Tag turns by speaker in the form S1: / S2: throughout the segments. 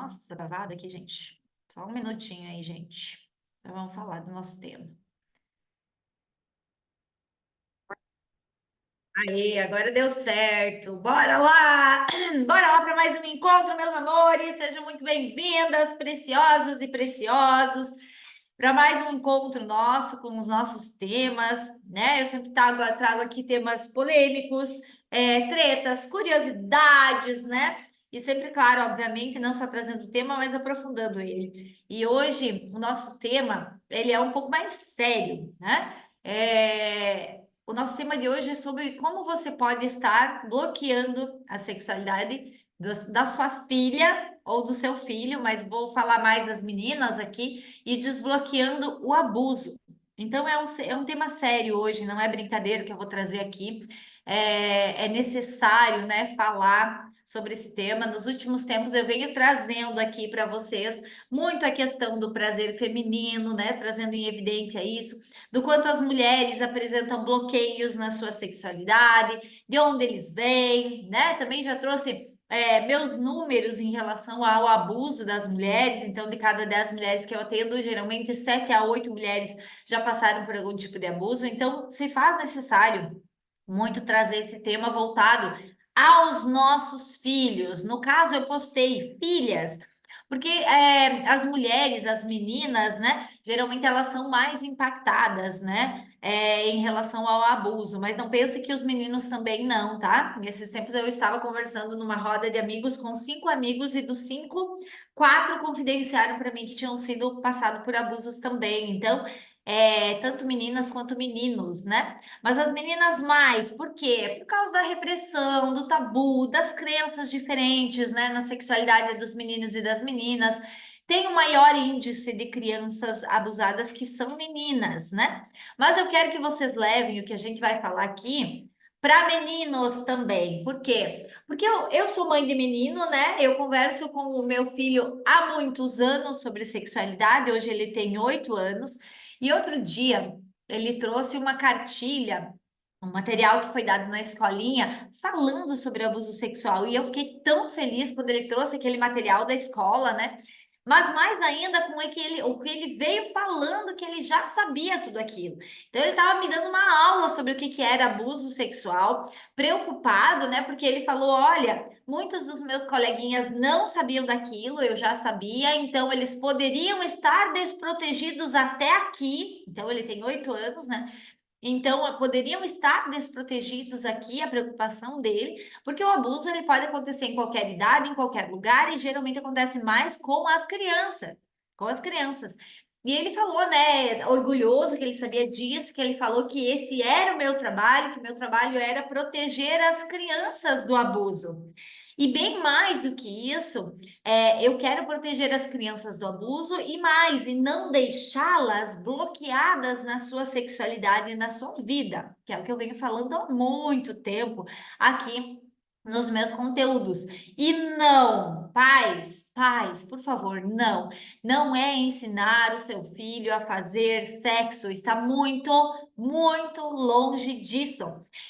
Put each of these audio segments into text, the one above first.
S1: Nossa, travada aqui, gente. Só um minutinho aí, gente. Então, vamos falar do nosso tema. Aí, agora deu certo. Bora lá! Bora lá para mais um encontro, meus amores. Sejam muito bem-vindas, preciosas e preciosos, para mais um encontro nosso com os nossos temas, né? Eu sempre trago aqui temas polêmicos, tretas, curiosidades, né? E sempre, claro, obviamente, não só trazendo o tema, mas aprofundando ele. E hoje, o nosso tema, ele é um pouco mais sério, né? O nosso tema de hoje é sobre como você pode estar bloqueando a sexualidade da sua filha ou do seu filho, mas vou falar mais das meninas aqui, e desbloqueando o abuso. Então, é um tema sério hoje, não é brincadeira que eu vou trazer aqui. É necessário, né, falar sobre esse tema. Nos últimos tempos, eu venho trazendo aqui para vocês muito a questão do prazer feminino, né, trazendo em evidência isso, do quanto as mulheres apresentam bloqueios na sua sexualidade, de onde eles vêm, né? Também já trouxe meus números em relação ao abuso das mulheres. Então, de cada 10 mulheres que eu atendo, geralmente 7 a 8 mulheres já passaram por algum tipo de abuso. Então, se faz necessário muito trazer esse tema voltado aos nossos filhos. No caso, eu postei filhas, porque as mulheres, as meninas, né, geralmente elas são mais impactadas, né, em relação ao abuso, mas não pense que os meninos também não, tá? Nesses tempos eu estava conversando numa roda de amigos com 5 amigos e dos 5, 4 confidenciaram para mim que tinham sido passados por abusos também. Então, tanto meninas quanto meninos, né? Mas as meninas mais, por quê? Por causa da repressão, do tabu, das crenças diferentes, né, na sexualidade dos meninos e das meninas. Tem um maior índice de crianças abusadas que são meninas, né? Mas eu quero que vocês levem o que a gente vai falar aqui para meninos também. Por quê? Porque eu sou mãe de menino, né? Eu converso com o meu filho há muitos anos sobre sexualidade. Hoje ele tem 8 anos. E outro dia ele trouxe uma cartilha, um material que foi dado na escolinha, falando sobre abuso sexual. E eu fiquei tão feliz quando ele trouxe aquele material da escola, né? Mas mais ainda com o que ele veio falando que ele já sabia tudo aquilo. Então ele estava me dando uma aula sobre o que que era abuso sexual, preocupado, né? Porque ele falou: olha, muitos dos meus coleguinhas não sabiam daquilo, eu já sabia, então eles poderiam estar desprotegidos até aqui. Então ele tem 8 anos, né? Então, poderiam estar desprotegidos aqui, a preocupação dele, porque o abuso ele pode acontecer em qualquer idade, em qualquer lugar, e geralmente acontece mais com as crianças, com as crianças. E ele falou, né, orgulhoso que ele sabia disso, que ele falou que esse era o meu trabalho, que o meu trabalho era proteger as crianças do abuso. E bem mais do que isso, eu quero proteger as crianças do abuso e mais, e não deixá-las bloqueadas na sua sexualidade e na sua vida, que é o que eu venho falando há muito tempo aqui nos meus conteúdos. E não, pais, por favor, não. Não é ensinar o seu filho a fazer sexo, está muito, muito longe disso.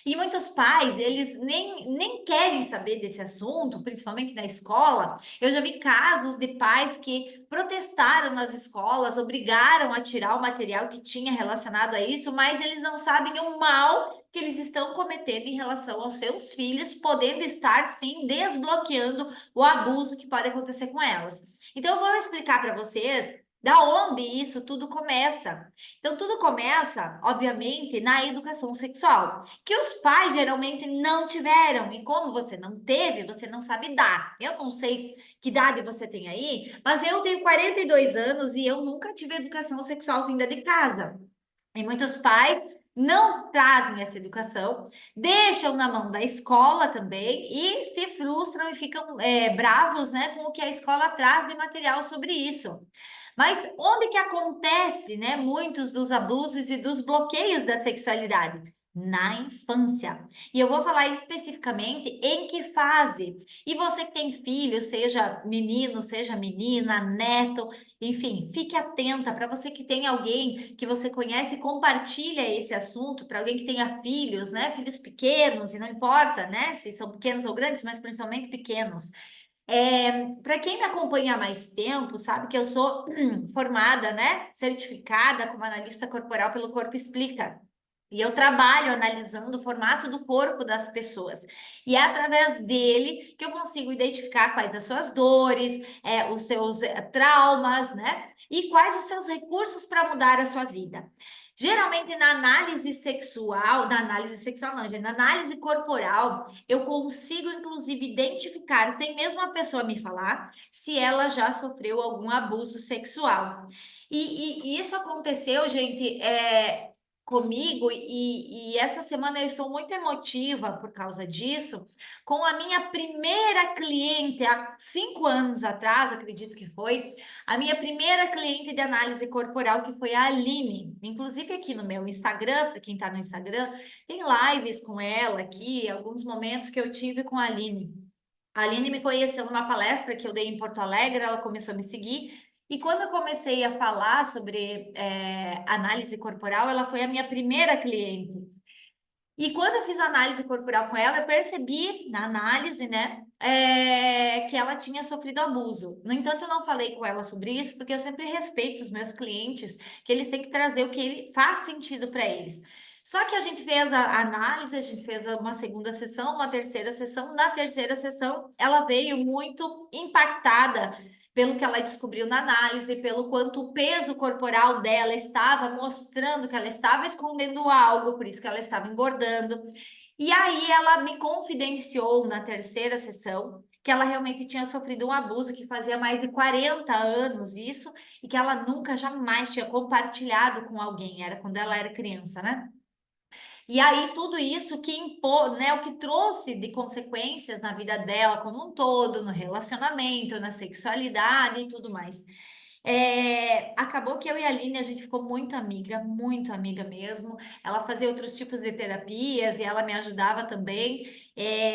S1: E muitos pais, eles nem querem saber desse assunto, principalmente na escola. Eu já vi casos de pais que protestaram nas escolas, obrigaram a tirar o material que tinha relacionado a isso, mas eles não sabem o mal que eles estão cometendo em relação aos seus filhos, podendo estar sim desbloqueando o abuso que pode acontecer com elas. Então, eu vou explicar para vocês da onde isso tudo começa. Então, tudo começa, obviamente, na educação sexual, que os pais geralmente não tiveram. E como você não teve, você não sabe dar. Eu não sei que idade você tem aí, mas eu tenho 42 anos e eu nunca tive educação sexual vinda de casa. E muitos pais não trazem essa educação, deixam na mão da escola também e se frustram e ficam bravos, né, com o que a escola traz de material sobre isso. Mas onde que acontece, né, muitos dos abusos e dos bloqueios da sexualidade? Na infância. E eu vou falar especificamente em que fase. E você que tem filho, seja menino, seja menina, neto, enfim, fique atenta. Para você que tem alguém que você conhece, compartilha esse assunto. Para alguém que tenha filhos, né? Filhos pequenos, e não importa, né? Se são pequenos ou grandes, mas principalmente pequenos. Para quem me acompanha há mais tempo, sabe que eu sou formada, né, certificada como analista corporal pelo Corpo Explica. E eu trabalho analisando o formato do corpo das pessoas. E é através dele que eu consigo identificar quais as suas dores, os seus traumas, né? E quais os seus recursos para mudar a sua vida. Geralmente na análise sexual não, gente, na análise corporal, eu consigo inclusive identificar, sem mesmo a pessoa me falar, se ela já sofreu algum abuso sexual. E isso aconteceu, gente, comigo, e essa semana eu estou muito emotiva por causa disso, com a minha primeira cliente, há 5 anos atrás, acredito que foi, a minha primeira cliente de análise corporal, que foi a Aline. Inclusive aqui no meu Instagram, para quem está no Instagram, tem lives com ela aqui, alguns momentos que eu tive com a Aline. A Aline me conheceu numa palestra que eu dei em Porto Alegre, ela começou a me seguir. E quando eu comecei a falar sobre análise corporal, ela foi a minha primeira cliente. E quando eu fiz análise corporal com ela, eu percebi na análise, né, que ela tinha sofrido abuso. No entanto, eu não falei com ela sobre isso, porque eu sempre respeito os meus clientes, que eles têm que trazer o que faz sentido para eles. Só que a gente fez a análise, a gente fez uma segunda sessão, uma terceira sessão. Na terceira sessão, ela veio muito impactada pelo que ela descobriu na análise, pelo quanto o peso corporal dela estava mostrando que ela estava escondendo algo, por isso que ela estava engordando. E aí ela me confidenciou na terceira sessão que ela realmente tinha sofrido um abuso que fazia mais de 40 anos isso, e que ela nunca jamais tinha compartilhado com alguém, era quando ela era criança, né? E aí, tudo isso que impôs, né, o que trouxe de consequências na vida dela como um todo, no relacionamento, na sexualidade e tudo mais. Acabou que eu e a Aline, a gente ficou muito amiga mesmo. Ela fazia outros tipos de terapias e ela me ajudava também.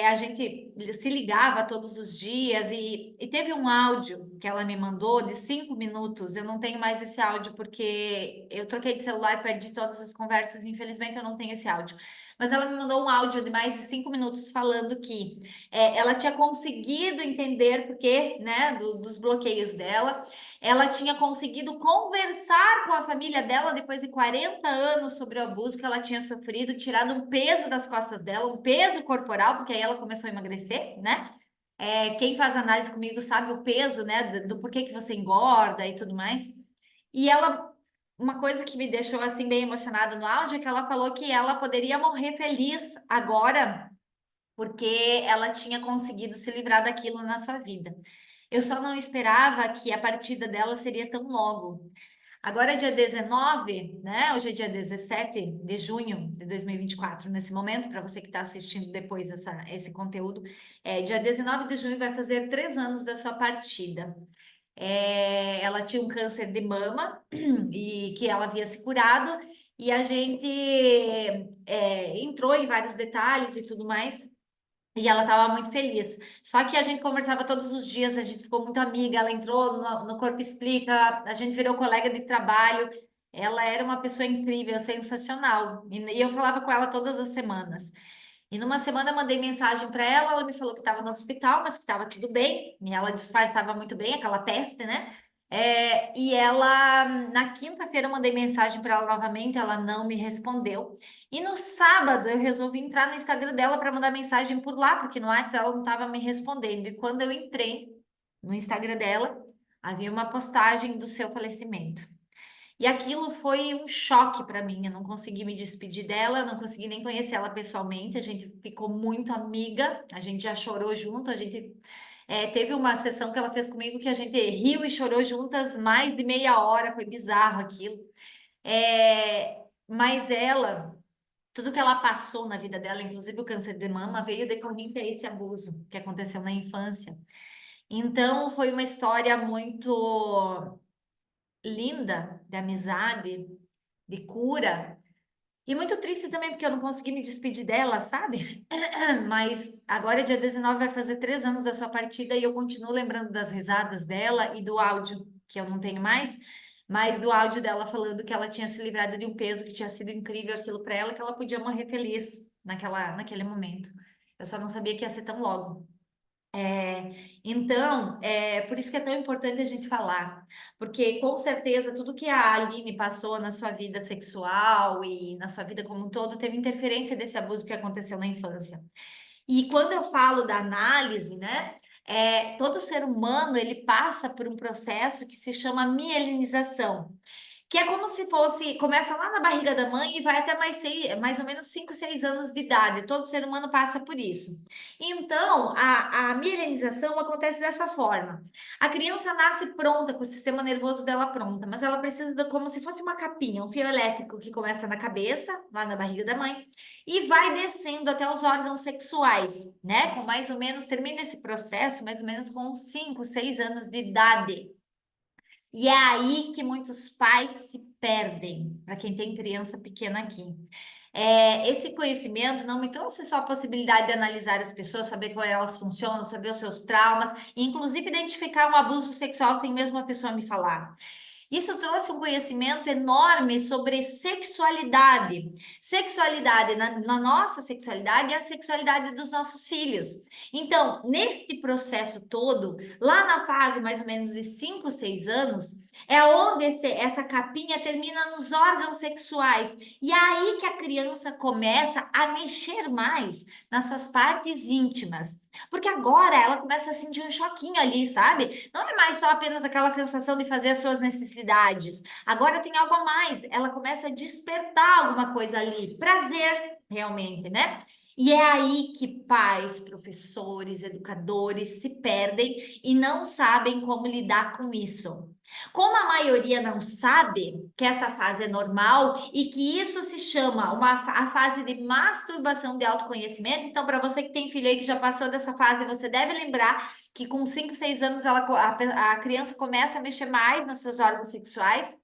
S1: A gente se ligava todos os dias e teve um áudio que ela me mandou de 5 minutos. Eu não tenho mais esse áudio porque eu troquei de celular, perdi todas as conversas. Infelizmente, eu não tenho esse áudio. Mas ela me mandou um áudio de mais de 5 minutos falando que ela tinha conseguido entender porque, né, dos bloqueios dela. Ela tinha conseguido conversar com a família dela depois de 40 anos sobre o abuso que ela tinha sofrido, tirado um peso das costas dela, um peso corporal, porque aí ela começou a emagrecer, né? Quem faz análise comigo sabe o peso, né, do porquê que você engorda e tudo mais. E ela, uma coisa que me deixou assim bem emocionada no áudio é que ela falou que ela poderia morrer feliz agora, porque ela tinha conseguido se livrar daquilo na sua vida. Eu só não esperava que a partida dela seria tão logo. Agora é dia 19, né? Hoje é dia 17 de junho de 2024. Nesse momento, para você que está assistindo depois esse conteúdo, dia 19 de junho vai fazer 3 anos da sua partida. Ela tinha um câncer de mama e que ela havia se curado, e a gente entrou em vários detalhes e tudo mais. E ela estava muito feliz. Só que a gente conversava todos os dias, a gente ficou muito amiga. Ela entrou no Corpo Explica, a gente virou colega de trabalho. Ela era uma pessoa incrível, sensacional. E eu falava com ela todas as semanas. E numa semana eu mandei mensagem para ela, ela me falou que estava no hospital, mas que estava tudo bem. E ela disfarçava muito bem, aquela peste, né? E ela, na quinta-feira, eu mandei mensagem para ela novamente, ela não me respondeu. E no sábado eu resolvi entrar no Instagram dela para mandar mensagem por lá, porque no WhatsApp ela não estava me respondendo. E quando eu entrei no Instagram dela, havia uma postagem do seu falecimento. E aquilo foi um choque para mim. Eu não consegui me despedir dela, não consegui nem conhecer ela pessoalmente. A gente ficou muito amiga, a gente já chorou junto. A gente teve uma sessão que ela fez comigo que a gente riu e chorou juntas mais de meia hora. Foi bizarro aquilo. Mas ela, tudo que ela passou na vida dela, inclusive o câncer de mama, veio decorrente a esse abuso que aconteceu na infância. Então, foi uma história muito linda de amizade, de cura. E muito triste também, porque eu não consegui me despedir dela, sabe? Mas agora, dia 19, vai fazer 3 anos da sua partida e eu continuo lembrando das risadas dela e do áudio, que eu não tenho mais, mas o áudio dela falando que ela tinha se livrado de um peso, que tinha sido incrível aquilo para ela, que ela podia morrer feliz naquele momento. Eu só não sabia que ia ser tão logo. Então, por isso que é tão importante a gente falar, porque com certeza tudo que a Aline passou na sua vida sexual e na sua vida como um todo teve interferência desse abuso que aconteceu na infância. E quando eu falo da análise, né, todo ser humano ele passa por um processo que se chama mielinização, que é como se fosse, começa lá na barriga da mãe e vai até mais ou menos 5, 6 anos de idade. Todo ser humano passa por isso. Então, a mielinização acontece dessa forma. A criança nasce pronta, com o sistema nervoso dela pronta, mas ela precisa de como se fosse uma capinha, um fio elétrico que começa na cabeça, lá na barriga da mãe, e vai descendo até os órgãos sexuais, né? Com mais ou menos, termina esse processo mais ou menos com 5, 6 anos de idade. E é aí que muitos pais se perdem, para quem tem criança pequena aqui. Esse conhecimento não me trouxe só a possibilidade de analisar as pessoas, saber como elas funcionam, saber os seus traumas, e inclusive identificar um abuso sexual sem mesmo a pessoa me falar. Isso trouxe um conhecimento enorme sobre sexualidade. Sexualidade, na nossa sexualidade, é a sexualidade dos nossos filhos. Então, nesse processo todo, lá na fase mais ou menos de 5, 6 anos, é onde essa capinha termina nos órgãos sexuais. E é aí que a criança começa a mexer mais nas suas partes íntimas. Porque agora ela começa a sentir um choquinho ali, sabe? Não é mais só apenas aquela sensação de fazer as suas necessidades. Agora tem algo a mais. Ela começa a despertar alguma coisa ali. Prazer, realmente, né? E é aí que pais, professores, educadores se perdem e não sabem como lidar com isso. Como a maioria não sabe que essa fase é normal e que isso se chama a fase de masturbação de autoconhecimento, então, para você que tem filho aí que já passou dessa fase, você deve lembrar que com 5, 6 anos a criança começa a mexer mais nos seus órgãos sexuais,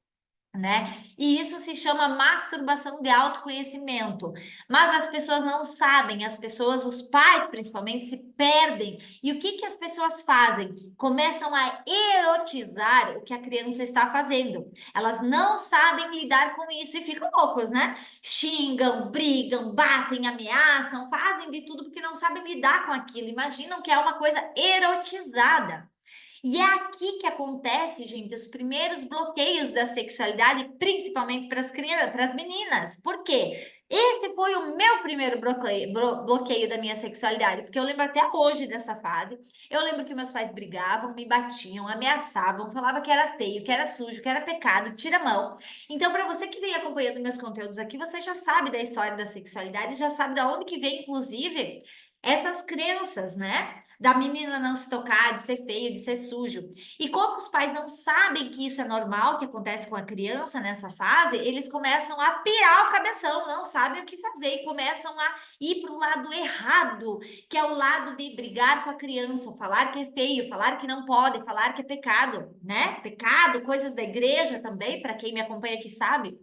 S1: né? E isso se chama masturbação de autoconhecimento. Mas as pessoas não sabem, as pessoas, os pais principalmente, se perdem. E o que que as pessoas fazem? Começam a erotizar o que a criança está fazendo. Elas não sabem lidar com isso e ficam loucos, né? Xingam, brigam, batem, ameaçam, fazem de tudo porque não sabem lidar com aquilo. Imaginam que é uma coisa erotizada. E é aqui que acontece, gente, os primeiros bloqueios da sexualidade, principalmente para as crianças, para as meninas. Por quê? Esse foi o meu primeiro bloqueio da minha sexualidade, porque eu lembro até hoje dessa fase. Eu lembro que meus pais brigavam, me batiam, ameaçavam, falavam que era feio, que era sujo, que era pecado, tira a mão. Então, para você que vem acompanhando meus conteúdos aqui, você já sabe da história da sexualidade, já sabe da onde que vem, inclusive, essas crenças, né? Da menina não se tocar, de ser feio, de ser sujo. E como os pais não sabem que isso é normal, que acontece com a criança nessa fase, eles começam a pirar o cabeção, não sabem o que fazer e começam a ir para o lado errado, que é o lado de brigar com a criança, falar que é feio, falar que não pode, falar que é pecado, né? Pecado, coisas da igreja também, para quem me acompanha aqui sabe.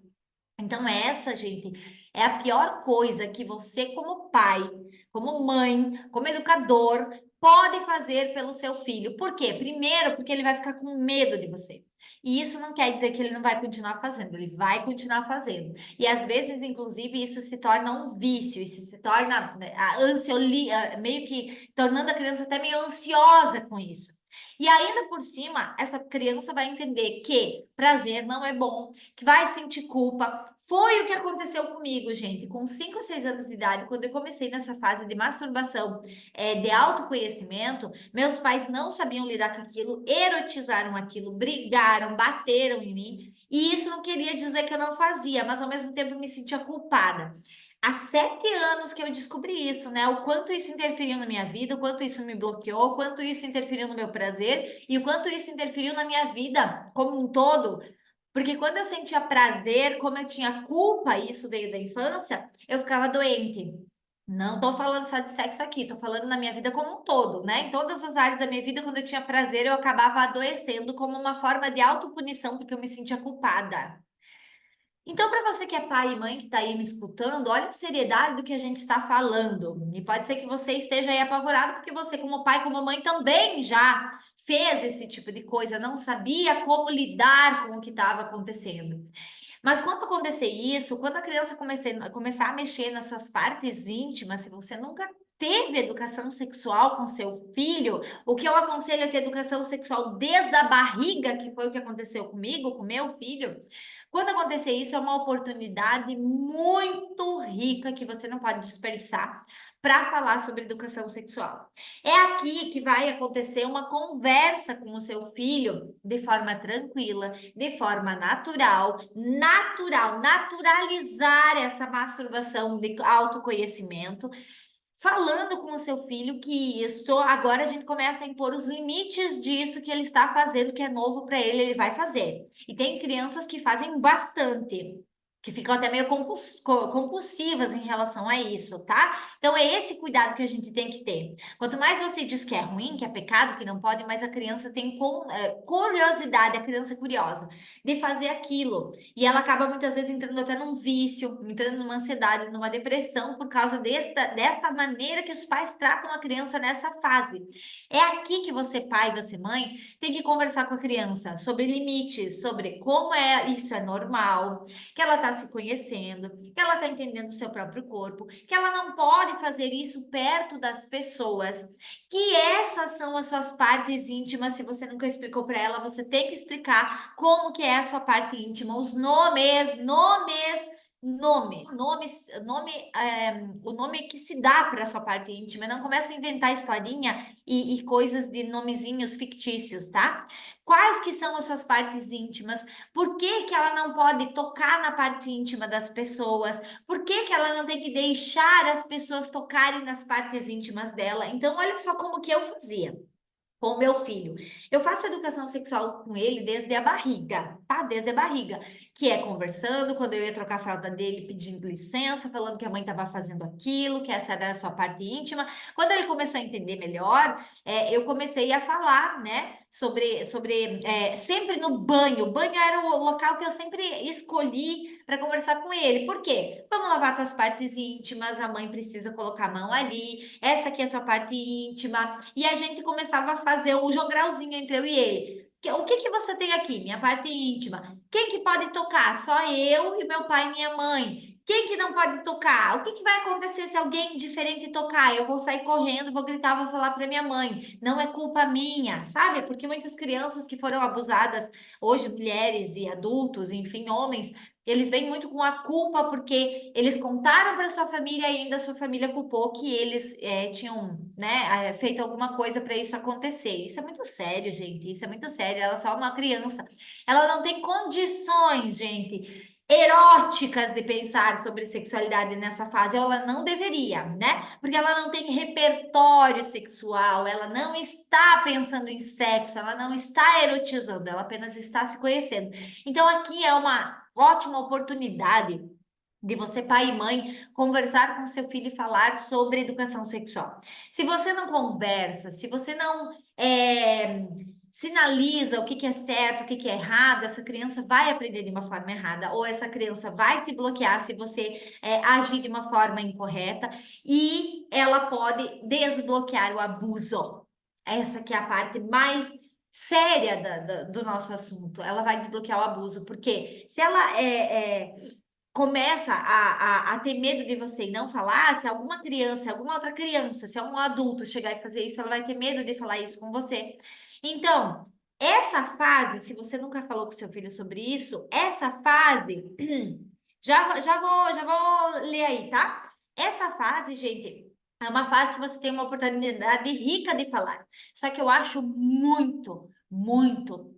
S1: Então, essa, gente, é a pior coisa que você, como pai, como mãe, como educador, pode fazer pelo seu filho. Por quê? Primeiro, porque ele vai ficar com medo de você. E isso não quer dizer que ele não vai continuar fazendo, ele vai continuar fazendo. E às vezes, inclusive, isso se torna um vício, isso se torna né, meio que tornando a criança até meio ansiosa com isso. E ainda por cima, essa criança vai entender que prazer não é bom, que vai sentir culpa. Foi o que aconteceu comigo, gente. Com 5 ou 6 anos de idade, quando eu comecei nessa fase de masturbação, de autoconhecimento, meus pais não sabiam lidar com aquilo, erotizaram aquilo, brigaram, bateram em mim. E isso não queria dizer que eu não fazia, mas ao mesmo tempo eu me sentia culpada. Há 7 anos que eu descobri isso, né? O quanto isso interferiu na minha vida, o quanto isso me bloqueou, o quanto isso interferiu no meu prazer e o quanto isso interferiu na minha vida como um todo. Porque quando eu sentia prazer, como eu tinha culpa, e isso veio da infância, eu ficava doente. Não tô falando só de sexo aqui, tô falando na minha vida como um todo, né? Em todas as áreas da minha vida, quando eu tinha prazer, eu acabava adoecendo como uma forma de autopunição, porque eu me sentia culpada. Então, para você que é pai e mãe que está aí me escutando, olha a seriedade do que a gente está falando. E pode ser que você esteja aí apavorado, porque você, como pai, como mãe, também já fez esse tipo de coisa, não sabia como lidar com o que estava acontecendo. Mas quando acontecer isso, quando a criança começar a mexer nas suas partes íntimas, se você nunca teve educação sexual com seu filho, o que eu aconselho é ter educação sexual desde a barriga, que foi o que aconteceu comigo, com meu filho. Quando acontecer isso, é uma oportunidade muito rica que você não pode desperdiçar para falar sobre educação sexual. É aqui que vai acontecer uma conversa com o seu filho de forma tranquila, de forma naturalizar essa masturbação de autoconhecimento, falando com o seu filho que isso, agora a gente começa a impor os limites disso que ele está fazendo, que é novo para ele, ele vai fazer. E tem crianças que fazem bastante, que ficam até meio compulsivas em relação a isso, tá? Então é esse cuidado que a gente tem que ter. Quanto mais você diz que é ruim, que é pecado, que não pode, mais a criança tem curiosidade, a criança é curiosa de fazer aquilo. E ela acaba muitas vezes entrando até num vício, entrando numa ansiedade, numa depressão, por causa dessa maneira que os pais tratam a criança nessa fase. É aqui que você, pai, você, mãe, tem que conversar com a criança sobre limites, sobre como isso é normal, que ela está se conhecendo, que ela está entendendo o seu próprio corpo, que ela não pode fazer isso perto das pessoas, que essas são as suas partes íntimas. Se você nunca explicou para ela, você tem que explicar como que é a sua parte íntima, os o nome que se dá para a sua parte íntima. Não começa a inventar historinha e coisas de nomezinhos fictícios, tá? Quais que são as suas partes íntimas? Por que que ela não pode tocar na parte íntima das pessoas? Por que que ela não tem que deixar as pessoas tocarem nas partes íntimas dela? Então, olha só como que eu fazia com o meu filho. Eu faço educação sexual com ele desde a barriga, tá? Desde a barriga, que é conversando, quando eu ia trocar a fralda dele, pedindo licença, falando que a mãe estava fazendo aquilo, que essa era a sua parte íntima. Quando ele começou a entender melhor, eu comecei a falar, né, sobre sempre no banho. O banho era o local que eu sempre escolhi para conversar com ele. Por quê? Vamos lavar tuas partes íntimas, a mãe precisa colocar a mão ali, essa aqui é a sua parte íntima. E a gente começava a fazer um jogralzinho entre eu e ele. O que que você tem aqui? Minha parte íntima. Quem que pode tocar? Só eu e meu pai e minha mãe. Quem que não pode tocar? O que que vai acontecer se alguém diferente tocar? Eu vou sair correndo, vou gritar, vou falar para minha mãe. Não é culpa minha, sabe? Porque muitas crianças que foram abusadas, hoje mulheres e adultos, enfim, homens, eles vêm muito com a culpa porque eles contaram para sua família e ainda a sua família culpou que eles tinham, né, feito alguma coisa para isso acontecer. Isso é muito sério, gente. Isso é muito sério. Ela é só uma criança. Ela não tem condições, gente, eróticas de pensar sobre sexualidade nessa fase. Ou ela não deveria, né? Porque ela não tem repertório sexual. Ela não está pensando em sexo. Ela não está erotizando. Ela apenas está se conhecendo. Então aqui é uma ótima oportunidade de você, pai e mãe, conversar com seu filho e falar sobre educação sexual. Se você não conversa, se você não sinaliza o que que é certo, o que que é errado, essa criança vai aprender de uma forma errada, ou essa criança vai se bloquear se você agir de uma forma incorreta, e ela pode desbloquear o abuso. Essa que é a parte mais séria do nosso assunto. Ela vai desbloquear o abuso, porque se ela começa a ter medo de você e não falar, se alguma criança, alguma outra criança, se é um adulto chegar e fazer isso, ela vai ter medo de falar isso com você. Então, essa fase, se você nunca falou com seu filho sobre isso, essa fase, já vou ler aí, tá? Essa fase, gente, é uma fase que você tem uma oportunidade rica de falar. Só que eu acho muito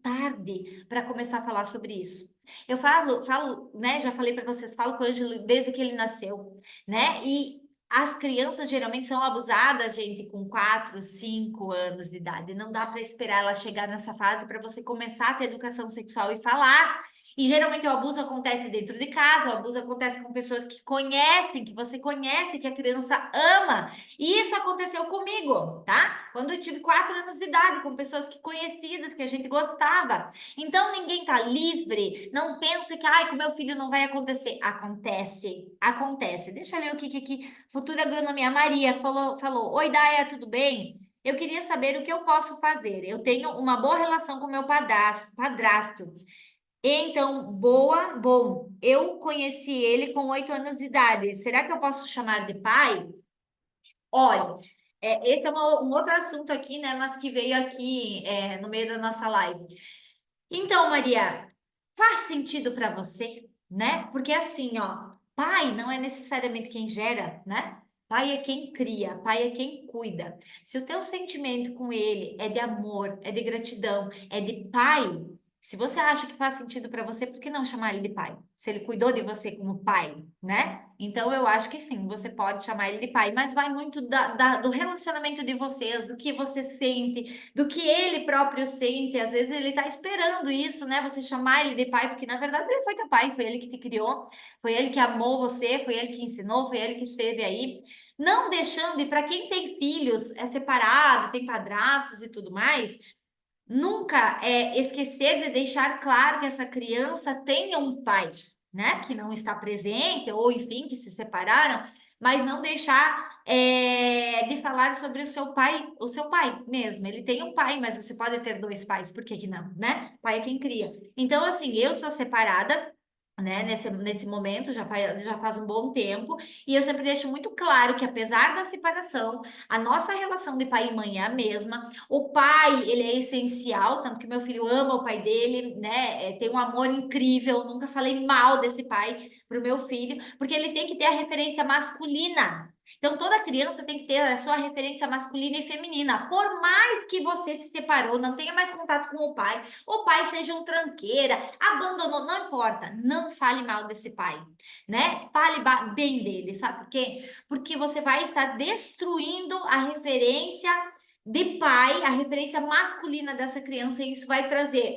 S1: tarde para começar a falar sobre isso. Eu falo, né? Já falei para vocês, falo com o Ângelo desde que ele nasceu, né? E as crianças geralmente são abusadas, gente, com 4, 5 anos de idade. Não dá para esperar ela chegar nessa fase para você começar a ter educação sexual e falar. E geralmente o abuso acontece dentro de casa, o abuso acontece com pessoas que conhecem, que você conhece, que a criança ama. E isso aconteceu comigo, tá? Quando eu tive 4 anos de idade, com pessoas que conhecidas, que a gente gostava. Então ninguém tá livre. Não pensa que, ai, com meu filho não vai acontecer. Acontece, acontece. Deixa eu ler o que Futura Agronomia. A Maria falou: Oi, Daia, tudo bem? Eu queria saber o que eu posso fazer. Eu tenho uma boa relação com meu padrasto. Então, bom, eu conheci ele com 8 anos de idade. Será que eu posso chamar de pai? Olha, esse é um outro assunto aqui, né? Mas que veio aqui no meio da nossa live. Então, Maria, faz sentido para você, né? Porque assim, ó, pai não é necessariamente quem gera, né? Pai é quem cria, pai é quem cuida. Se o teu sentimento com ele é de amor, é de gratidão, é de pai, se você acha que faz sentido para você, por que não chamar ele de pai? Se ele cuidou de você como pai, né? Então eu acho que sim, você pode chamar ele de pai, mas vai muito do relacionamento de vocês, do que você sente, do que ele próprio sente. Às vezes ele está esperando isso, né? Você chamar ele de pai, porque na verdade ele foi teu pai, foi ele que te criou, foi ele que amou você, foi ele que ensinou, foi ele que esteve aí. Não deixando, e para quem tem filhos, é separado, tem padrastos e tudo mais, nunca esquecer de deixar claro que essa criança tenha um pai, né? Que não está presente, ou enfim, que se separaram, mas não deixar de falar sobre o seu pai mesmo. Ele tem um pai, mas você pode ter dois pais, por que que não, né? Pai é quem cria. Então, assim, eu sou separada. Né, nesse momento já faz um bom tempo, e eu sempre deixo muito claro que, apesar da separação, a nossa relação de pai e mãe é a mesma. O pai, ele é essencial, tanto que meu filho ama o pai dele, né? Tem um amor incrível. Nunca falei mal desse pai pro meu filho, porque ele tem que ter a referência masculina. Então, toda criança tem que ter a sua referência masculina e feminina. Por mais que você se separou, não tenha mais contato com o pai seja um tranqueira, abandonou, não importa. Não fale mal desse pai, né? Fale bem dele, sabe por quê? Porque você vai estar destruindo a referência de pai, a referência masculina dessa criança, e isso vai trazer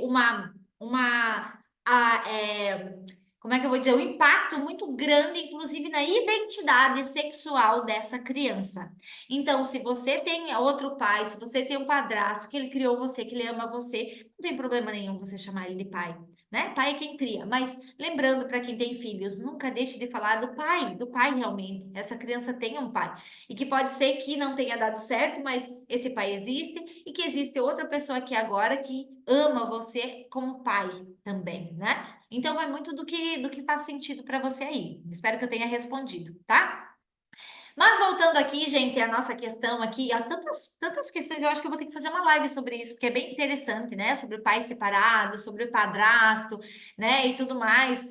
S1: como é que eu vou dizer, um impacto muito grande, inclusive na identidade sexual dessa criança. Então, se você tem outro pai, se você tem um padrasto que ele criou você, que ele ama você, não tem problema nenhum você chamar ele de pai, né? Pai é quem cria. Mas lembrando para quem tem filhos, nunca deixe de falar do pai realmente. Essa criança tem um pai. E que pode ser que não tenha dado certo, mas esse pai existe e que existe outra pessoa aqui agora que ama você como pai também, né? Então vai muito do que faz sentido para você aí. Espero que eu tenha respondido, tá? Mas voltando aqui, gente, a nossa questão aqui, há tantas questões, eu acho que eu vou ter que fazer uma live sobre isso, porque é bem interessante, né? Sobre o pai separado, sobre o padrasto, né? E tudo mais.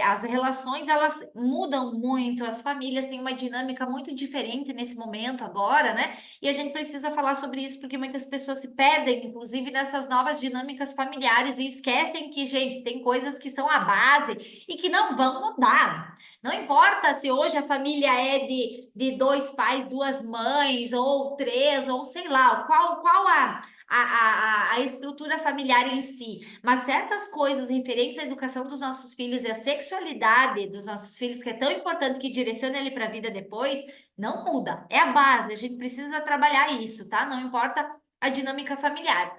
S1: As relações, elas mudam muito, as famílias têm uma dinâmica muito diferente nesse momento agora, né? E a gente precisa falar sobre isso, porque muitas pessoas se perdem, inclusive, nessas novas dinâmicas familiares e esquecem que, gente, tem coisas que são a base e que não vão mudar. Não importa se hoje a família é de dois pais, duas mães, ou três, ou sei lá, qual a estrutura familiar em si, mas certas coisas referentes à educação dos nossos filhos e à sexualidade dos nossos filhos, que é tão importante que direciona ele para a vida depois, não muda. É a base, a gente precisa trabalhar isso, tá? Não importa a dinâmica familiar.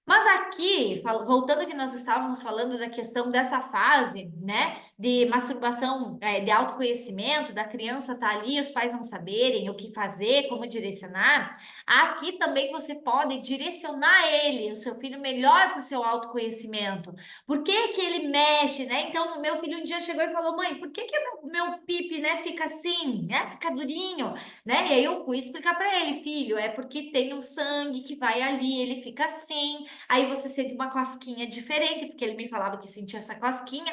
S1: Mas aqui, voltando ao que nós estávamos falando da questão dessa fase, né, de masturbação, de autoconhecimento, da criança estar ali, os pais não saberem o que fazer, como direcionar, aqui também você pode direcionar ele, o seu filho, melhor para o seu autoconhecimento. Por que que ele mexe, né? Então, o meu filho um dia chegou e falou, mãe, por que que o meu pipi, né, fica assim, né, fica durinho, né? E aí eu fui explicar para ele, filho, é porque tem um sangue que vai ali, ele fica assim. Aí você sente uma cosquinha diferente, porque ele me falava que sentia essa cosquinha.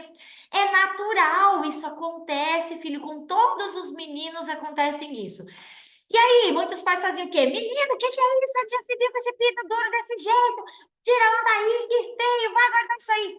S1: É natural, isso acontece, filho, com todos os meninos acontecem isso. E aí, muitos pais fazem o quê? Menino, o que que é isso? Onde já se viu com esse pinto duro desse jeito? Tira lá daí, que esteio, vai guardar isso aí.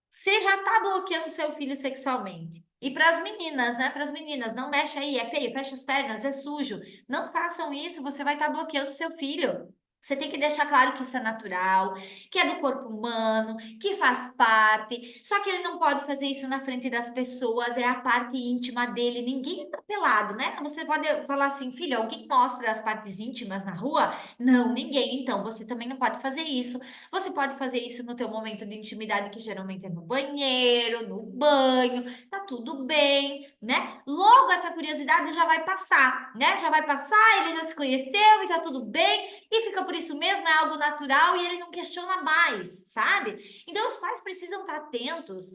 S1: Você já tá bloqueando seu filho sexualmente. E para as meninas, né? Para as meninas, não mexe aí, é feio, fecha as pernas, é sujo. Não façam isso, você vai estar bloqueando seu filho. Você tem que deixar claro que isso é natural, que é do corpo humano, que faz parte. Só que ele não pode fazer isso na frente das pessoas, é a parte íntima dele. Ninguém tá pelado, né? Você pode falar assim, filho, alguém mostra as partes íntimas na rua? Não, ninguém. Então, você também não pode fazer isso. Você pode fazer isso no teu momento de intimidade, que geralmente é no banheiro, no banho, tá tudo bem, né? Logo essa curiosidade já vai passar, né? Já vai passar, ele já se conheceu e tá tudo bem, e fica por isso mesmo, é algo natural e ele não questiona mais, sabe? Então os pais precisam estar atentos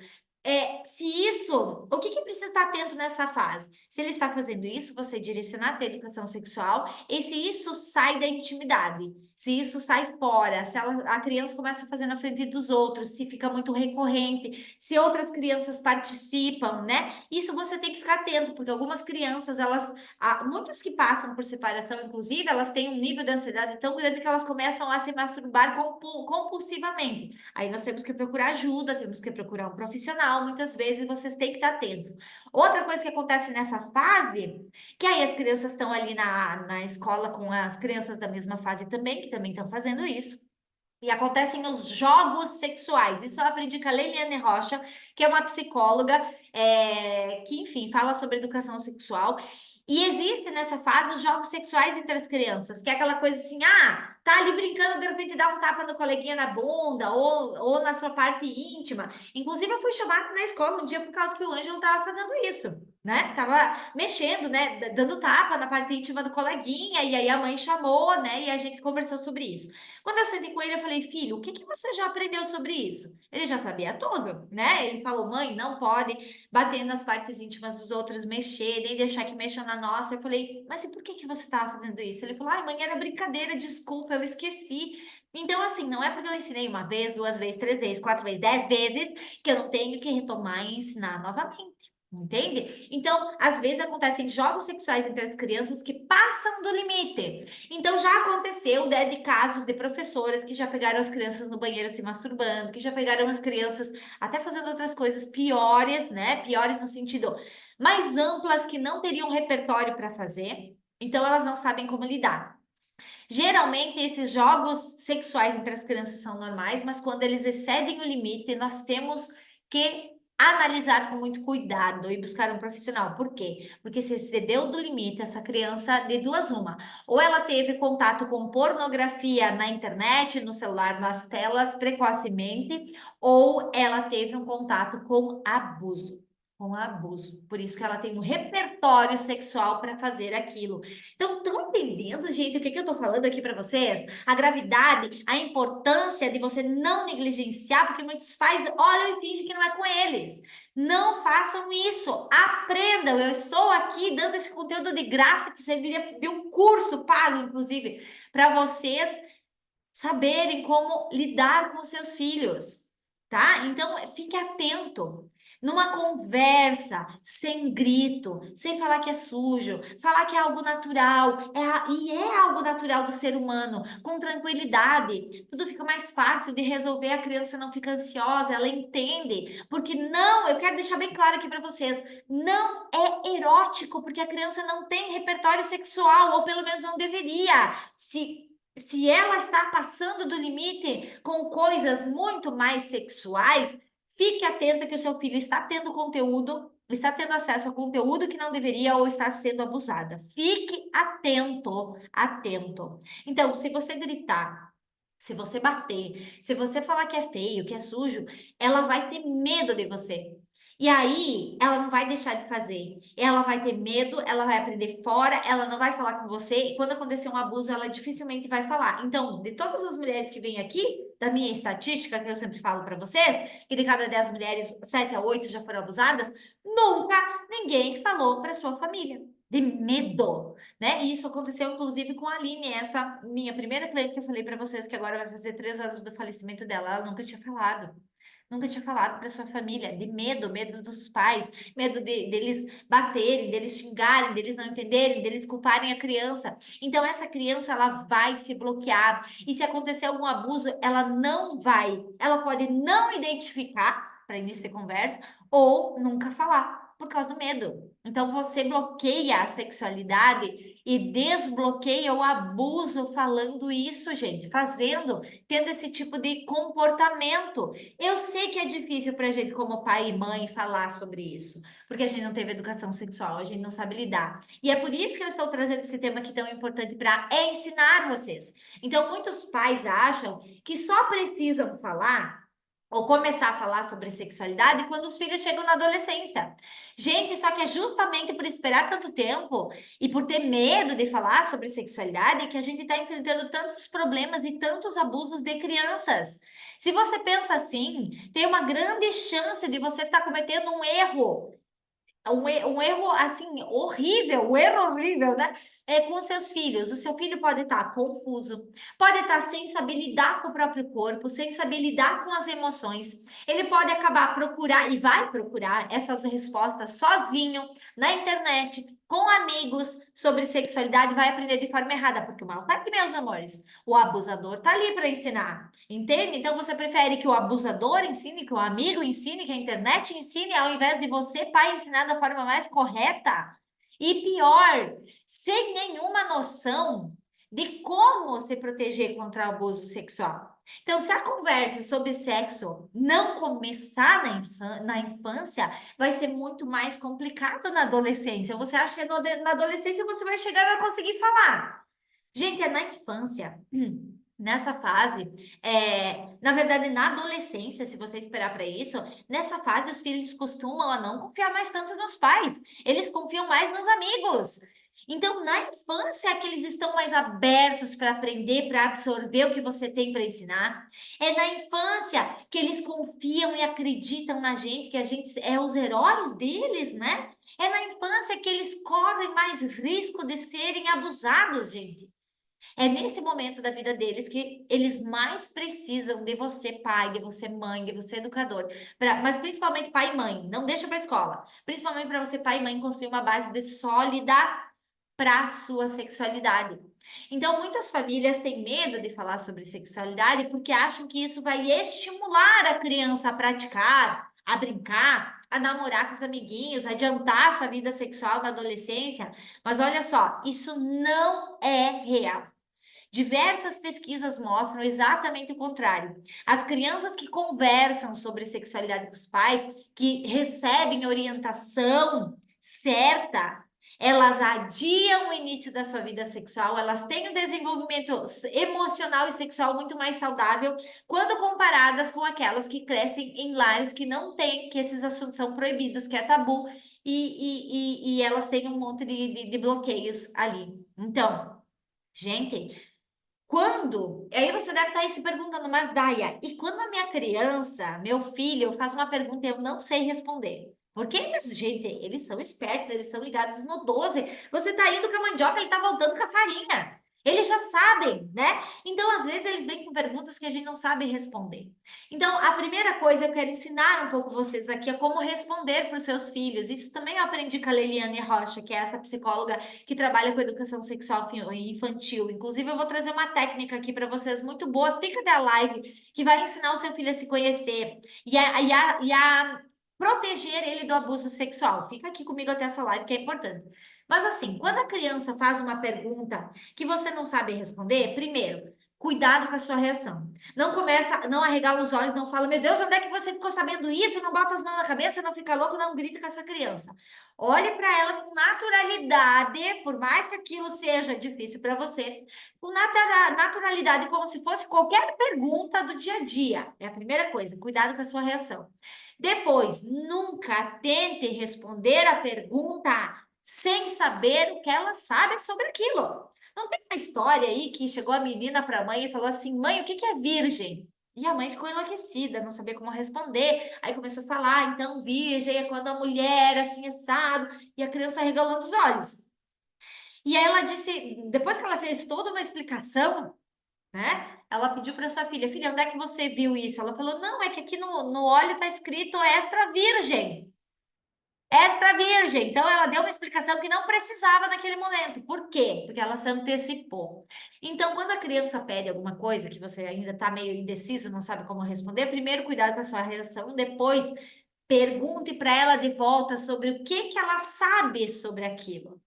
S1: se isso, o que que precisa estar atento nessa fase? Se ele está fazendo isso, você direcionar para a educação sexual, e se isso sai da intimidade, se isso sai fora, se a criança começa a fazer na frente dos outros, se fica muito recorrente, se outras crianças participam, né? Isso você tem que ficar atento, porque algumas crianças, muitas que passam por separação, inclusive, elas têm um nível de ansiedade tão grande que elas começam a se masturbar compulsivamente. Aí nós temos que procurar ajuda, temos que procurar um profissional, muitas vezes vocês têm que estar atentos. Outra coisa que acontece nessa fase, que aí as crianças estão ali na escola com as crianças da mesma fase também, que também estão fazendo isso. E acontecem os jogos sexuais. Isso eu aprendi com a Leiliane Rocha, que é uma psicóloga, que, enfim, fala sobre educação sexual. E existe nessa fase os jogos sexuais entre as crianças, que é aquela coisa assim, tá ali brincando, de repente dá um tapa no coleguinha na bunda ou na sua parte íntima. Inclusive, eu fui chamada na escola um dia por causa que o Ângelo estava fazendo isso, né? Tava mexendo, né? Dando tapa na parte íntima do coleguinha, e aí a mãe chamou, né? E a gente conversou sobre isso. Quando eu sentei com ele, eu falei, filho, o que que você já aprendeu sobre isso? Ele já sabia tudo, né? Ele falou, mãe, não pode bater nas partes íntimas dos outros, mexer, nem deixar que mexa na nossa. Eu falei, mas e por que que você estava fazendo isso? Ele falou, ai, mãe, era brincadeira, desculpa, eu esqueci. Então, assim, não é porque eu ensinei uma vez, duas vezes, três vezes, quatro vezes, 10 vezes, que eu não tenho que retomar e ensinar novamente. Entende? Então, às vezes acontecem jogos sexuais entre as crianças que passam do limite. Então, já aconteceu, né, de casos de professoras que já pegaram as crianças no banheiro se masturbando, que já pegaram as crianças até fazendo outras coisas piores, né? Piores no sentido mais amplas, que não teriam repertório para fazer. Então, elas não sabem como lidar. Geralmente, esses jogos sexuais entre as crianças são normais, mas quando eles excedem o limite, nós temos que analisar com muito cuidado e buscar um profissional. Por quê? Porque se excedeu do limite, essa criança, de duas uma, ou ela teve contato com pornografia na internet, no celular, nas telas, precocemente, ou ela teve um contato com abuso. Com abuso. Por isso que ela tem um repertório sexual para fazer aquilo. Então, estão entendendo, gente, o que que eu tô falando aqui para vocês? A gravidade, a importância de você não negligenciar, porque muitos pais olham e fingem que não é com eles. Não façam isso. Aprendam. Eu estou aqui dando esse conteúdo de graça que serviria de um curso pago, inclusive, para vocês saberem como lidar com seus filhos, tá? Então, fique atento. Numa conversa, sem grito, sem falar que é sujo, falar que é algo natural, e é algo natural do ser humano, com tranquilidade, tudo fica mais fácil de resolver, a criança não fica ansiosa, ela entende, porque não, eu quero deixar bem claro aqui para vocês, não é erótico, porque a criança não tem repertório sexual, ou pelo menos não deveria. Se ela está passando do limite com coisas muito mais sexuais, fique atenta que o seu filho está tendo conteúdo, está tendo acesso a conteúdo que não deveria ou está sendo abusada. Fique atento, atento. Então, se você gritar, se você bater, se você falar que é feio, que é sujo, ela vai ter medo de você. E aí, ela não vai deixar de fazer. Ela vai ter medo, ela vai aprender fora, ela não vai falar com você. E quando acontecer um abuso, ela dificilmente vai falar. Então, de todas as mulheres que vêm aqui, da minha estatística, que eu sempre falo para vocês, que de cada 10 mulheres, 7 a 8 já foram abusadas, nunca ninguém falou para sua família. De medo, né? E isso aconteceu, inclusive, com a Aline, essa minha primeira cliente que eu falei para vocês, que agora vai fazer 3 anos do falecimento dela. Ela nunca tinha falado. Nunca tinha falado para sua família, de medo, medo dos pais, medo deles baterem, deles xingarem, deles não entenderem, deles culparem a criança. Então, essa criança, ela vai se bloquear. E se acontecer algum abuso, ela não vai, ela pode não identificar, para início de conversa, ou nunca falar, por causa do medo. Então, você bloqueia a sexualidade e desbloqueia o abuso falando isso, gente, fazendo, tendo esse tipo de comportamento. Eu sei que é difícil para a gente, como pai e mãe, falar sobre isso, porque a gente não teve educação sexual, a gente não sabe lidar. E é por isso que eu estou trazendo esse tema aqui tão importante para ensinar vocês. Então, muitos pais acham que só precisam falar ou começar a falar sobre sexualidade quando os filhos chegam na adolescência. Gente, só que é justamente por esperar tanto tempo e por ter medo de falar sobre sexualidade que a gente está enfrentando tantos problemas e tantos abusos de crianças. Se você pensa assim, tem uma grande chance de você estar cometendo um erro. Um erro assim horrível, um erro horrível, né? É com os seus filhos. O seu filho pode estar confuso, pode estar sem saber lidar com o próprio corpo, sem saber lidar com as emoções. Ele pode acabar procurar e vai procurar essas respostas sozinho na internet, com amigos sobre sexualidade, vai aprender de forma errada, porque o mal tá aqui, meus amores. O abusador tá ali para ensinar. Entende? Então você prefere que o abusador ensine, que o amigo ensine, que a internet ensine, ao invés de você, pai, ensinar da forma mais correta? E pior, sem nenhuma noção de como se proteger contra o abuso sexual. Então, se a conversa sobre sexo não começar na infância, vai ser muito mais complicado na adolescência. Você acha que na adolescência você vai chegar e vai conseguir falar? Gente, é na infância. Nessa fase, na verdade, na adolescência, se você esperar para isso, nessa fase os filhos costumam a não confiar mais tanto nos pais, eles confiam mais nos amigos. Então, na infância é que eles estão mais abertos para aprender, para absorver o que você tem para ensinar. É na infância que eles confiam e acreditam na gente, que a gente é os heróis deles, né? É na infância que eles correm mais risco de serem abusados, gente. É nesse momento da vida deles que eles mais precisam de você, pai, de você, mãe, de você, educador. Mas principalmente pai e mãe. Não deixa para escola. Principalmente para você, pai e mãe, construir uma base sólida para a sua sexualidade. Então, muitas famílias têm medo de falar sobre sexualidade porque acham que isso vai estimular a criança a praticar, a brincar, a namorar com os amiguinhos, a adiantar sua vida sexual na adolescência. Mas olha só, isso não é real. Diversas pesquisas mostram exatamente o contrário. As crianças que conversam sobre sexualidade com os pais, que recebem orientação certa, elas adiam o início da sua vida sexual, elas têm um desenvolvimento emocional e sexual muito mais saudável quando comparadas com aquelas que crescem em lares que não têm, que esses assuntos são proibidos, que é tabu, e elas têm um monte de bloqueios ali. Então, gente. Aí você deve estar aí se perguntando, mas Daia, e quando a minha criança, meu filho, faz uma pergunta e eu não sei responder? Porque eles, gente, eles são espertos, eles são ligados no 12. Você tá indo para a mandioca, ele tá voltando com a farinha. Eles já sabem, né? Então, às vezes, eles vêm com perguntas que a gente não sabe responder. Então, a primeira coisa, eu quero ensinar um pouco vocês aqui a como responder para os seus filhos. Isso também eu aprendi com a Leliane Rocha, que é essa psicóloga que trabalha com educação sexual infantil. Inclusive, eu vou trazer uma técnica aqui para vocês muito boa. Fica até a live, que vai ensinar o seu filho a se conhecer e a proteger ele do abuso sexual. Fica aqui comigo até essa live, que é importante. Mas assim, quando a criança faz uma pergunta que você não sabe responder, primeiro, cuidado com a sua reação. Não começa, não arregala os olhos, não fala, meu Deus, onde é que você ficou sabendo isso? Não bota as mãos na cabeça, não fica louco, não grita com essa criança. Olhe para ela com naturalidade, por mais que aquilo seja difícil para você, com naturalidade, como se fosse qualquer pergunta do dia a dia. É a primeira coisa, cuidado com a sua reação. Depois, nunca tente responder a pergunta sem saber o que ela sabe sobre aquilo. Não tem uma história aí que chegou a menina para a mãe e falou assim: mãe, o que que é virgem? E a mãe ficou enlouquecida, não sabia como responder. Aí começou a falar: então, virgem é quando a mulher assim assado, e a criança regalando os olhos. E aí ela disse, depois que ela fez toda uma explicação, né? Ela pediu para sua filha: filha, onde é que você viu isso? Ela falou: não, é que aqui no óleo está escrito extra virgem. Extra virgem. Então, ela deu uma explicação que não precisava naquele momento. Por quê? Porque ela se antecipou. Então, quando a criança pede alguma coisa que você ainda está meio indeciso, não sabe como responder, primeiro, cuidado com a sua reação. Depois, pergunte para ela de volta sobre o que que ela sabe sobre aquilo.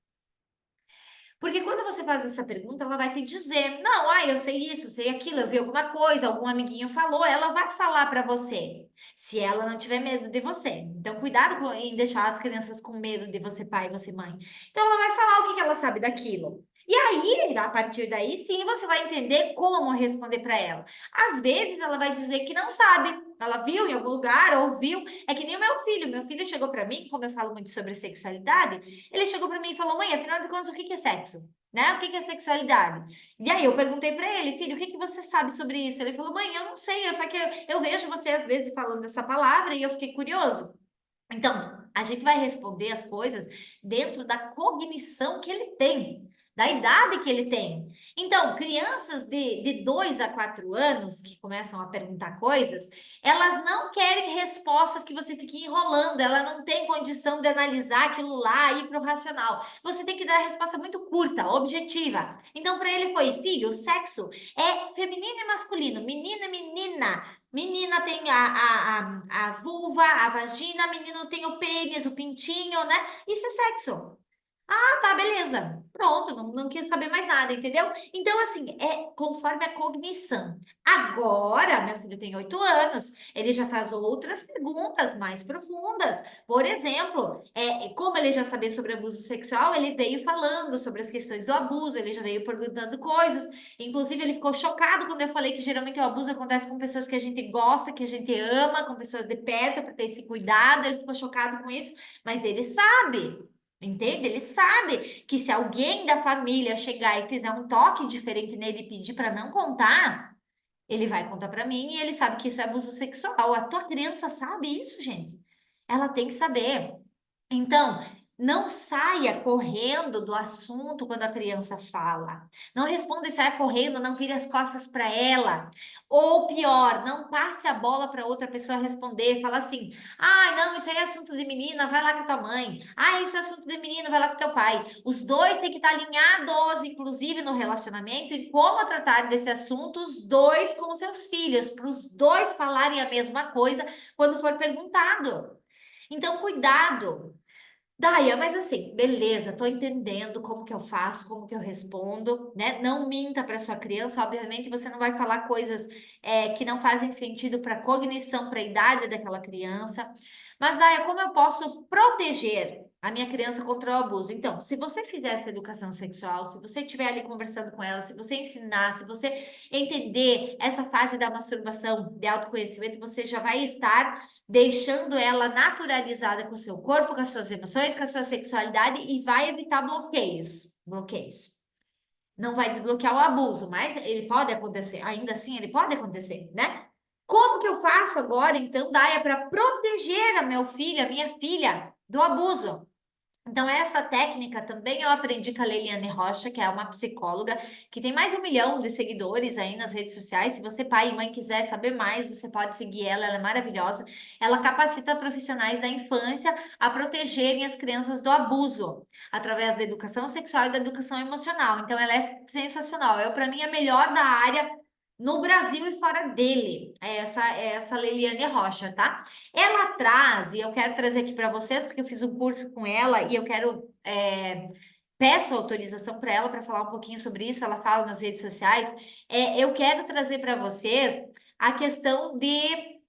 S1: Porque quando você faz essa pergunta, ela vai te dizer: não, eu sei isso, sei aquilo, eu vi alguma coisa, algum amiguinho falou, ela vai falar para você, se ela não tiver medo de você. Então, cuidado em deixar as crianças com medo de você, pai, você, mãe. Então, ela vai falar o que que ela sabe daquilo. E aí, a partir daí, sim, você vai entender como responder para ela. Às vezes, ela vai dizer que não sabe. ela viu em algum lugar, ouviu. É que nem o meu filho chegou para mim, como eu falo muito sobre sexualidade, ele chegou para mim e falou: mãe, afinal de contas, o que que é sexo? Né? O que que é sexualidade? E aí eu perguntei para ele: filho, o que que você sabe sobre isso? Ele falou: mãe, eu não sei, só que eu vejo você às vezes falando dessa palavra e eu fiquei curioso. Então, a gente vai responder as coisas dentro da cognição que ele tem, da idade que ele tem. Então, crianças de 2 a 4 anos que começam a perguntar coisas, elas não querem respostas que você fique enrolando, ela não tem condição de analisar aquilo lá e ir para o racional. Você tem que dar a resposta muito curta, objetiva. Então, para ele foi, filho, o sexo é feminino e masculino, menina e menina. Menina tem a vulva, a vagina, menino tem o pênis, o pintinho, né? Isso é sexo. Ah, tá, beleza. Pronto, não quis saber mais nada, entendeu? Então, assim, é conforme a cognição. Agora, meu filho tem 8 anos, ele já faz outras perguntas mais profundas. Por exemplo, como ele já sabia sobre abuso sexual, ele veio falando sobre as questões do abuso, ele já veio perguntando coisas. Inclusive, ele ficou chocado quando eu falei que geralmente o abuso acontece com pessoas que a gente gosta, que a gente ama, com pessoas de perto, para ter esse cuidado. Ele ficou chocado com isso, mas ele sabe. Entende? Ele sabe que se alguém da família chegar e fizer um toque diferente nele e pedir para não contar, ele vai contar para mim e ele sabe que isso é abuso sexual. A tua criança sabe isso, gente. Ela tem que saber. Então, não saia correndo do assunto quando a criança fala. Não responda e saia correndo, não vire as costas para ela. Ou pior, não passe a bola para outra pessoa responder. Fala assim: ah, não, isso aí é assunto de menina, vai lá com a tua mãe. Ah, isso é assunto de menino, vai lá com teu pai. Os dois têm que estar alinhados, inclusive no relacionamento, em como tratar desse assunto, os dois com os seus filhos, para os dois falarem a mesma coisa quando for perguntado. Então, cuidado. Daia, mas assim, beleza, tô entendendo como que eu faço, como que eu respondo, né? Não minta para sua criança, obviamente você não vai falar coisas que não fazem sentido para a cognição, para a idade daquela criança. Mas, Daia, como eu posso proteger a minha criança contra o abuso? Então, se você fizer essa educação sexual, se você estiver ali conversando com ela, se você ensinar, se você entender essa fase da masturbação, de autoconhecimento, você já vai estar deixando ela naturalizada com o seu corpo, com as suas emoções, com a sua sexualidade e vai evitar bloqueios. Bloqueios. Não vai desbloquear o abuso, mas ele pode acontecer. Ainda assim, ele pode acontecer, né? Como que eu faço agora, então, Daia, para proteger a meu filho, a minha filha, do abuso? Então, essa técnica também eu aprendi com a Leiliane Rocha, que é uma psicóloga, que tem mais de 1 milhão de seguidores aí nas redes sociais. Se você, pai e mãe, quiser saber mais, você pode seguir ela, ela é maravilhosa. Ela capacita profissionais da infância a protegerem as crianças do abuso, através da educação sexual e da educação emocional. Então, ela é sensacional. Eu, para mim, a melhor da área no Brasil e fora dele. É essa Leiliane Rocha, tá? Ela traz, e eu quero trazer aqui para vocês, porque eu fiz um curso com ela e eu quero, peço autorização para ela para falar um pouquinho sobre isso. Ela fala nas redes sociais. Eu quero trazer para vocês a questão de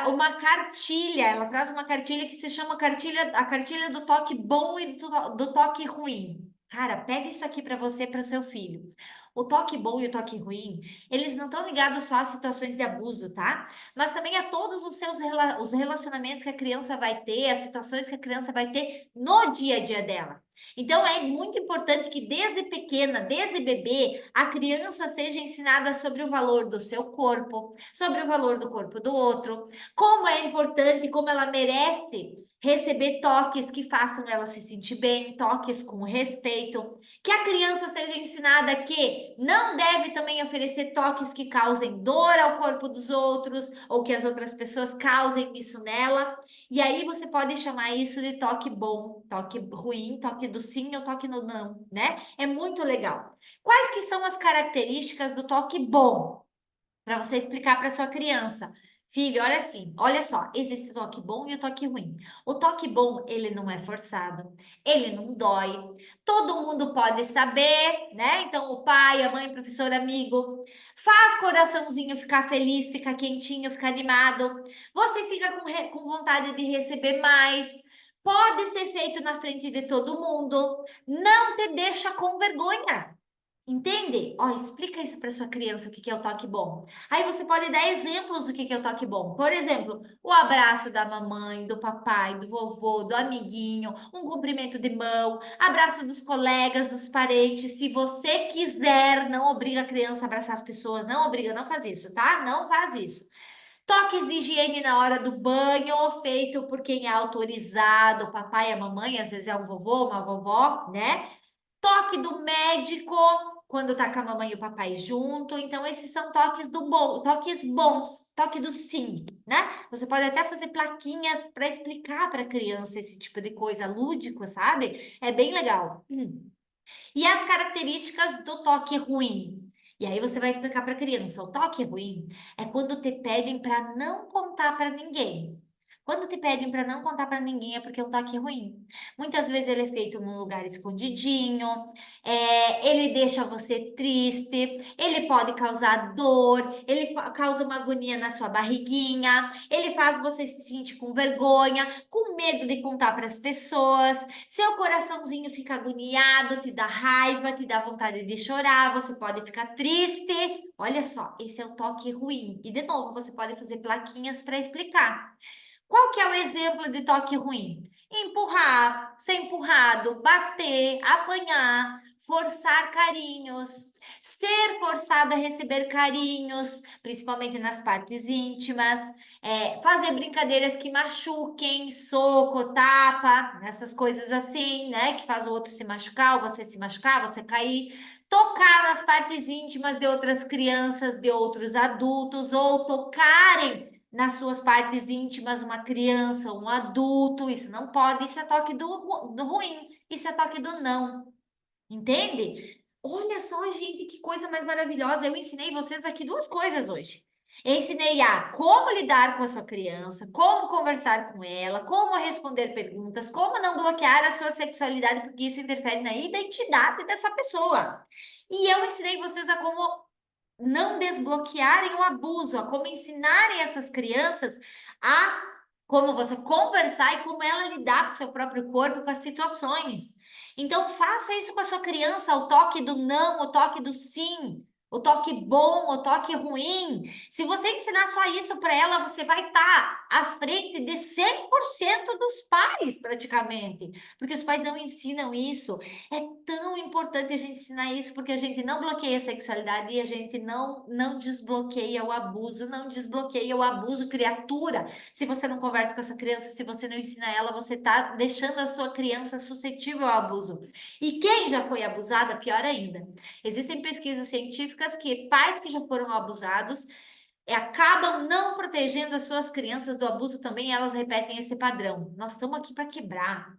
S1: uma cartilha. Ela traz uma cartilha que se chama a cartilha do toque bom e do toque ruim. Cara, pega isso aqui para você, para o seu filho. O toque bom e o toque ruim, eles não estão ligados só a situações de abuso, tá? Mas também a todos os seus os relacionamentos que a criança vai ter, as situações que a criança vai ter no dia a dia dela. Então, é muito importante que desde pequena, desde bebê, a criança seja ensinada sobre o valor do seu corpo, sobre o valor do corpo do outro, como é importante, como ela merece receber toques que façam ela se sentir bem, toques com respeito, que a criança seja ensinada que não deve também oferecer toques que causem dor ao corpo dos outros ou que as outras pessoas causem isso nela. E aí você pode chamar isso de toque bom, toque ruim, toque do sim ou toque no não, né? É muito legal. Quais que são as características do toque bom? Para você explicar para sua criança. Filho, olha assim, olha só, existe o toque bom e o toque ruim. O toque bom, ele não é forçado, ele não dói, todo mundo pode saber, né? Então, o pai, a mãe, o professor, amigo, faz coraçãozinho ficar feliz, ficar quentinho, ficar animado. Você fica com vontade de receber mais. Pode ser feito na frente de todo mundo. Não te deixa com vergonha. Entende? Ó, explica isso para sua criança o que que é o toque bom. Aí você pode dar exemplos do que é o toque bom. Por exemplo, o abraço da mamãe, do papai, do vovô, do amiguinho, um cumprimento de mão, abraço dos colegas, dos parentes. Se você quiser, não obriga a criança a abraçar as pessoas, não obriga, não faz isso, tá? Não faz isso. Toques de higiene na hora do banho, feito por quem é autorizado, o papai e a mamãe, às vezes é um vovô, uma vovó, né? Toque do médico, quando tá com a mamãe e o papai junto. Então, esses são toques do bom, toques bons, toque do sim, né? Você pode até fazer plaquinhas para explicar para a criança esse tipo de coisa lúdico, sabe? É bem legal. E as características do toque ruim? E aí você vai explicar para a criança, o toque ruim é quando te pedem para não contar para ninguém. Quando te pedem para não contar para ninguém é porque é um toque ruim. Muitas vezes ele é feito num lugar escondidinho, ele deixa você triste, ele pode causar dor, ele causa uma agonia na sua barriguinha, ele faz você se sentir com vergonha, com medo de contar para as pessoas. Seu coraçãozinho fica agoniado, te dá raiva, te dá vontade de chorar, você pode ficar triste. Olha só, esse é o toque ruim. E de novo, você pode fazer plaquinhas para explicar. Qual que é o exemplo de toque ruim? Empurrar, ser empurrado, bater, apanhar, forçar carinhos, ser forçado a receber carinhos, principalmente nas partes íntimas, fazer brincadeiras que machuquem, soco, tapa, essas coisas assim, né? Que faz o outro se machucar, você cair. Tocar nas partes íntimas de outras crianças, de outros adultos, ou tocarem nas suas partes íntimas uma criança, um adulto, isso não pode, isso é toque do ruim, isso é toque do não, entende? Olha só, gente, que coisa mais maravilhosa. Eu ensinei vocês aqui duas coisas hoje. Eu ensinei a como lidar com a sua criança, como conversar com ela, como responder perguntas, como não bloquear a sua sexualidade, porque isso interfere na identidade dessa pessoa. E eu ensinei vocês a como não desbloquearem o abuso, a como ensinarem essas crianças a como você conversar e como ela lidar com o seu próprio corpo, com as situações. Então, faça isso com a sua criança, o toque do não, o toque do sim, o toque bom, o toque ruim. Se você ensinar só isso para ela, você vai estar à frente de 100% dos pais, praticamente, porque os pais não ensinam isso. É tão importante a gente ensinar isso, porque a gente não bloqueia a sexualidade e a gente não desbloqueia o abuso, não desbloqueia o abuso, criatura. Se você não conversa com essa criança, se você não ensina ela, você está deixando a sua criança suscetível ao abuso. E quem já foi abusada, pior ainda. Existem pesquisas científicas que pais que já foram abusados acabam não protegendo as suas crianças do abuso também, elas repetem esse padrão. Nós estamos aqui para quebrar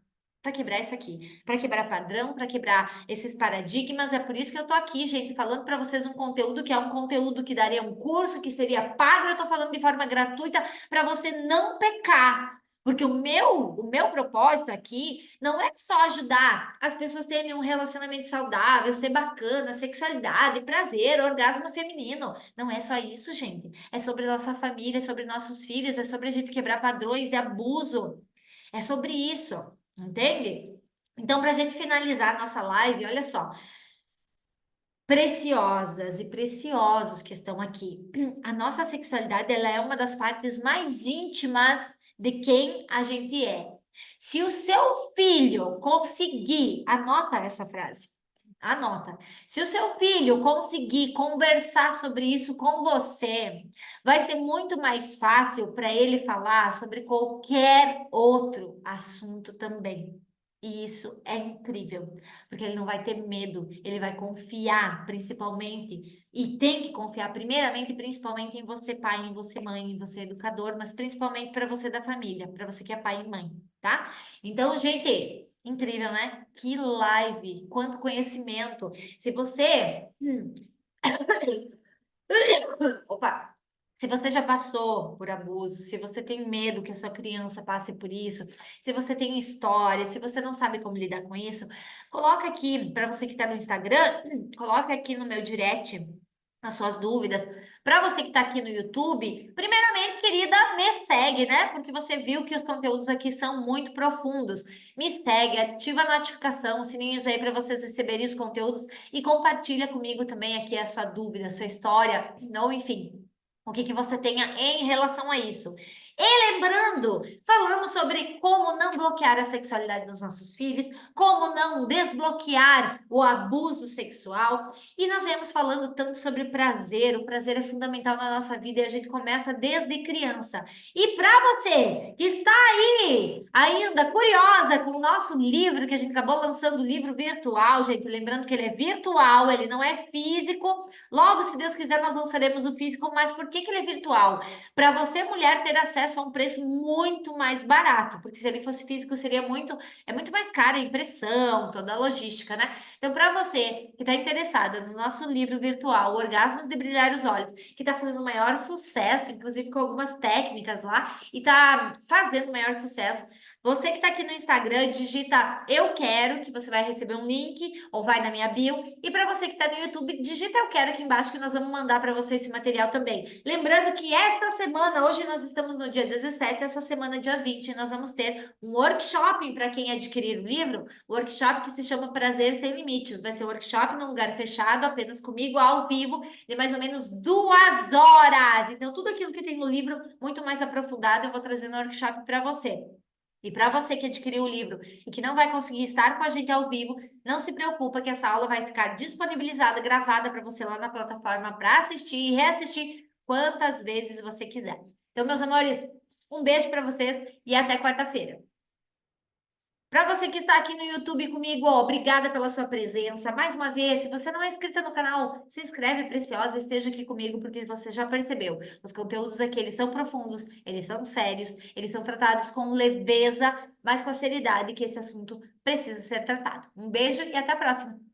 S1: isso aqui, para quebrar padrão, para quebrar esses paradigmas. É por isso que eu tô aqui, gente, falando para vocês um conteúdo que é um conteúdo que daria um curso, que seria pago, eu tô falando de forma gratuita para você não pecar. Porque o meu propósito aqui não é só ajudar as pessoas a terem um relacionamento saudável, ser bacana, sexualidade, prazer, orgasmo feminino. Não é só isso, gente. É sobre nossa família, é sobre nossos filhos, é sobre a gente quebrar padrões de abuso. É sobre isso, entende? Então, para a gente finalizar a nossa live, olha só, preciosas e preciosos que estão aqui. A nossa sexualidade, ela é uma das partes mais íntimas de quem a gente é. Se o seu filho conseguir, anota essa frase. Anota. Se o seu filho conseguir conversar sobre isso com você, vai ser muito mais fácil para ele falar sobre qualquer outro assunto também. E isso é incrível, porque ele não vai ter medo, ele vai confiar principalmente, e tem que confiar primeiramente, e principalmente em você, pai, em você, mãe, em você, educador, mas principalmente para você da família, para você que é pai e mãe, tá? Então, gente, incrível, né? Que live, quanto conhecimento. Se você. Opa! Se você já passou por abuso, se você tem medo que a sua criança passe por isso, se você tem história, se você não sabe como lidar com isso, coloca aqui, para você que está no Instagram, coloca aqui no meu direct as suas dúvidas, Para você que está aqui no YouTube, primeiramente, querida, me segue, né? Porque você viu que os conteúdos aqui são muito profundos. Me segue, ativa a notificação, os sininhos aí para vocês receberem os conteúdos e compartilha comigo também aqui a sua dúvida, a sua história, ou enfim, o que que você tenha em relação a isso. E lembrando, falamos sobre como não bloquear a sexualidade dos nossos filhos, como não desbloquear o abuso sexual, e nós viemos falando tanto sobre prazer. O prazer é fundamental na nossa vida e a gente começa desde criança. E para você que está aí ainda curiosa com o nosso livro, que a gente acabou lançando o livro virtual, gente, lembrando que ele é virtual, ele não é físico. Logo, se Deus quiser, nós lançaremos o físico, mas por que que ele é virtual? Para você, mulher, ter acesso a um preço muito mais barato, porque se ele fosse físico, é muito mais caro a impressão, toda a logística, né? Então, para você que está interessada no nosso livro virtual, Orgasmos de Brilhar os Olhos, que está fazendo o maior sucesso, inclusive com algumas técnicas lá, e está fazendo o maior sucesso. Você que está aqui no Instagram, digita Eu Quero, que você vai receber um link, ou vai na minha bio. E para você que está no YouTube, digita Eu Quero aqui embaixo, que nós vamos mandar para você esse material também. Lembrando que esta semana, hoje nós estamos no dia 17, essa semana, dia 20, nós vamos ter um workshop para quem adquirir o livro, workshop que se chama Prazer Sem Limites. Vai ser um workshop num lugar fechado, apenas comigo, ao vivo, de mais ou menos 2 horas. Então, tudo aquilo que tem no livro, muito mais aprofundado, eu vou trazer no workshop para você. E para você que adquiriu o livro e que não vai conseguir estar com a gente ao vivo, não se preocupa que essa aula vai ficar disponibilizada, gravada para você lá na plataforma para assistir e reassistir quantas vezes você quiser. Então, meus amores, um beijo para vocês e até quarta-feira. Para você que está aqui no YouTube comigo, ó, obrigada pela sua presença. Mais uma vez, se você não é inscrita no canal, se inscreve, preciosa, esteja aqui comigo, porque você já percebeu. Os conteúdos aqui, eles são profundos, eles são sérios, eles são tratados com leveza, mas com a seriedade que esse assunto precisa ser tratado. Um beijo e até a próxima!